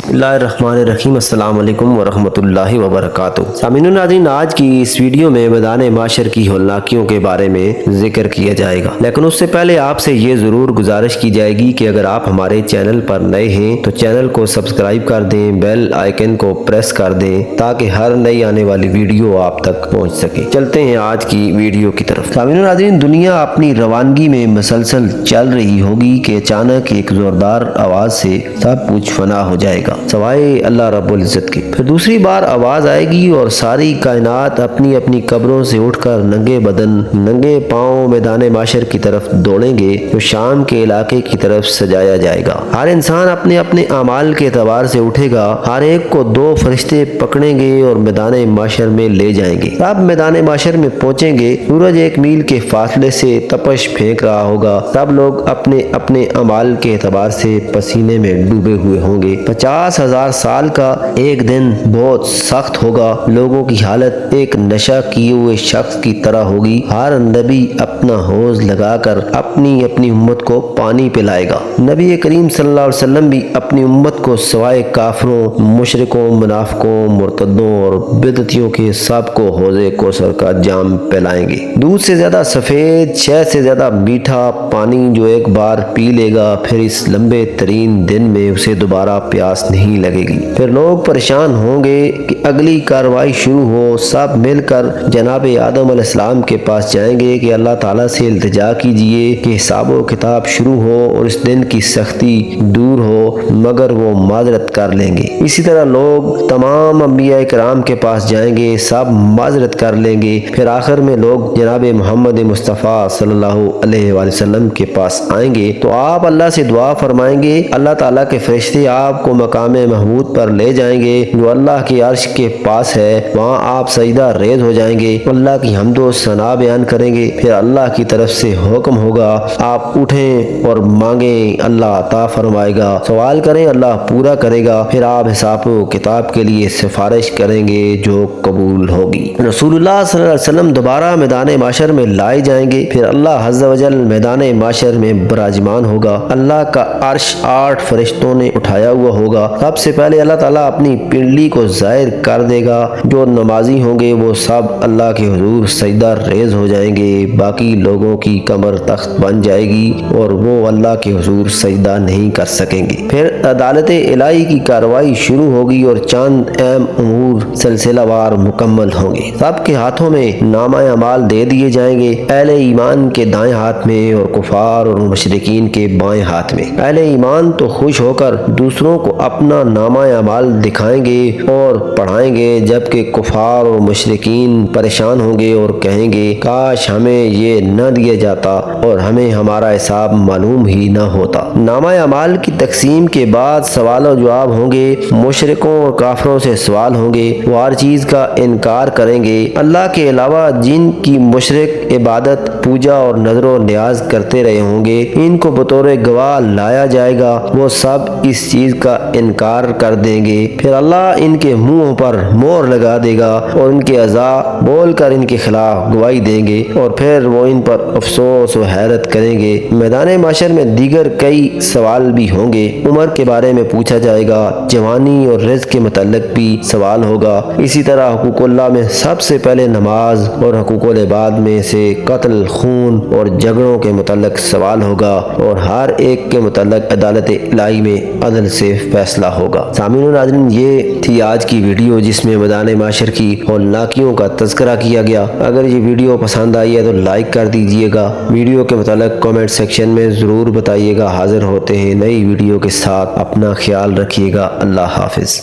बिस्मिल्लाहिर्रहमानिर्रहीम। अस्सलाम वालेकुम वरहमतुल्लाहि वबरकातुह। सामीन नाज़रीन, आज की इस वीडियो में मैदान माशर की हौलनाकियों के बारे में जिक्र किया जाएगा, लेकिन उससे पहले आपसे ये ज़रूर गुजारिश की जाएगी कि अगर आप हमारे चैनल पर नए हैं तो चैनल को सब्सक्राइब कर दें, बेल आइकन को प्रेस कर दें ताकि हर नई आने वाली वीडियो आप तक पहुँच सके। चलते हैं आज की वीडियो की तरफ। सामीन नाज़रीन, दुनिया अपनी रवानगी में मसलसल चल रही होगी कि अचानक एक ज़ोरदार आवाज़ से सब कुछ फना हो जाएगा सवाए अल्लाह रब्बुल इज़्ज़त की। फिर दूसरी बार आवाज आएगी और सारी कायनात अपनी अपनी कब्रों से उठकर नंगे बदन नंगे पांव मैदान माशर की तरफ दौड़ेंगे जो शाम के इलाके की तरफ सजाया जाएगा। हर इंसान अपने अपने अमाल के एतबार से उठेगा। हर एक को दो फरिश्ते पकड़ेंगे और मैदान माशर में ले जाएंगे। सब मैदान माशर में पहुंचेंगे। सूरज 1 मील के फासले से तपश फेंक रहा होगा। सब लोग अपने अपने अमाल के एतबार से पसीने में डूबे हुए होंगे। 50,000 साल का एक दिन बहुत सख्त होगा। लोगों की हालत एक नशा किए हुए शख्स की तरह होगी। हर नबी अपना हौज लगाकर अपनी अपनी उम्मत को पानी पिलाएगा। नबी करीम सल्लल्लाहु अलैहि वसल्लम भी अपनी उम्मत को सवाए काफरों, मुशरिकों, मुनाफिकों, मुर्तदों और बिदतियों के सबको हौज़े कौसर का जाम पिलाएंगे। दूध से ज्यादा सफेद, शहद से ज्यादा मीठा पानी जो एक बार पी लेगा फिर इस लंबे तरीन दिन में उसे दोबारा प्यास नहीं लगेगी। फिर लोग परेशान होंगे कि अगली कार्रवाई शुरू हो। सब मिलकर जनाब आदम अलैहिस्सलाम के पास जाएंगे कि अल्लाह ताला से इल्तिजा कीजिए कि हिसाब किताब शुरू हो और इस दिन की सख्ती दूर हो, मगर वो माजरत कर लेंगे। इसी तरह लोग तमाम अंबिया इकराम के पास जाएंगे, सब माजरत कर लेंगे। फिर आखिर में लोग जनाब मोहम्मद मुस्तफ़ा सल्लल्लाहु अलैहि वसल्लम के पास आएंगे तो आप अल्लाह से दुआ फरमाएंगे। अल्लाह ताला के फरिश्ते आपको मकाम महमूद पर ले जाएंगे जो अल्लाह के अर्श के पास है। वहाँ आप सजदा रेज हो जाएंगे, अल्लाह की हम्दो सना बयान करेंगे। फिर अल्लाह की तरफ से हुक्म होगा, आप उठें और मांगें, अल्लाह अता फरमाएगा। सवाल करें, अल्लाह पूरा करेगा। फिर आप हिसाब किताब के लिए सिफारिश करेंगे जो कबूल होगी। रसूलुल्लाह सल्लल्लाहु अलैहि वसल्लम दोबारा मैदान माशर में लाए जाएंगे। फिर अल्लाह अज़्ज़ा वजल मैदान माशर में बराजमान होगा। अल्लाह का अर्श 8 फरिश्तों ने उठाया हुआ होगा। सबसे पहले अल्लाह ताला अपनी पिंडली को जाहिर कर देगा। जो नमाजी होंगे वो सब अल्लाह के हुजूर सजदा रेज हो जाएंगे। बाकी लोगों की कमर तख्त बन जाएगी और वो अल्लाह के हुजूर सजदा नहीं कर सकेंगे। फिर अदालत इलाही की कार्रवाई शुरू होगी और चंद अहम उमूर सिलसिलावार मुकम्मल होंगे। सबके हाथों में नामा अमाल दे दिए जाएंगे, अहले ईमान के दाएं हाथ में और कुफार और मुशरिकीन के बाएं हाथ में। अहले ईमान तो खुश होकर दूसरों को अपना नामा अमाल दिखाएंगे और पढ़ाएंगे, जबकि कुफार और मुशरिकीन परेशान होंगे और कहेंगे काश हमें ये न दिया जाता और हमें हमारा हिसाब मालूम ही न होता। नामा अमाल की तकसीम के बाद सवाल और जवाब होंगे। मुशरिकों और काफरों से सवाल होंगे, वो हर चीज का इनकार करेंगे। अल्लाह के अलावा जिन की मुशरिक इबादत, पूजा और नजरो न्याज करते रहे होंगे, इनको बतौर गवाह लाया जाएगा। वो सब इस चीज का इनकार कर देंगे। फिर अल्लाह इनके मुंहों पर मोहर लगा देगा और इनके अज़ा बोलकर इनके खिलाफ गवाही देंगे और फिर वो इन पर अफसोस और हैरत करेंगे। मैदान माशर में दीगर कई सवाल भी होंगे। उम्र के बारे में पूछा जाएगा, जवानी और रिज़्क़ के मुतल्लिक भी सवाल होगा। इसी तरह हुकूकुल्लाह में सबसे पहले नमाज और हुकूकुल इबाद में से कत्ल, खून और झगड़ों के मुतल्लिक सवाल होगा और हर एक के मुतल्लिक अदालत इलाही में अदल से फैसला होगा। सामीन नाज़रीन, ये थी आज की वीडियो जिसमें मैदान माशर की हौलनाकियों का तज़किरा किया गया। अगर ये वीडियो पसंद आई है तो लाइक कर दीजिएगा। वीडियो के मुतालिक कमेंट सेक्शन में ज़रूर बताइएगा। हाजिर होते हैं नई वीडियो के साथ। अपना ख्याल रखिएगा। अल्लाह हाफिज़।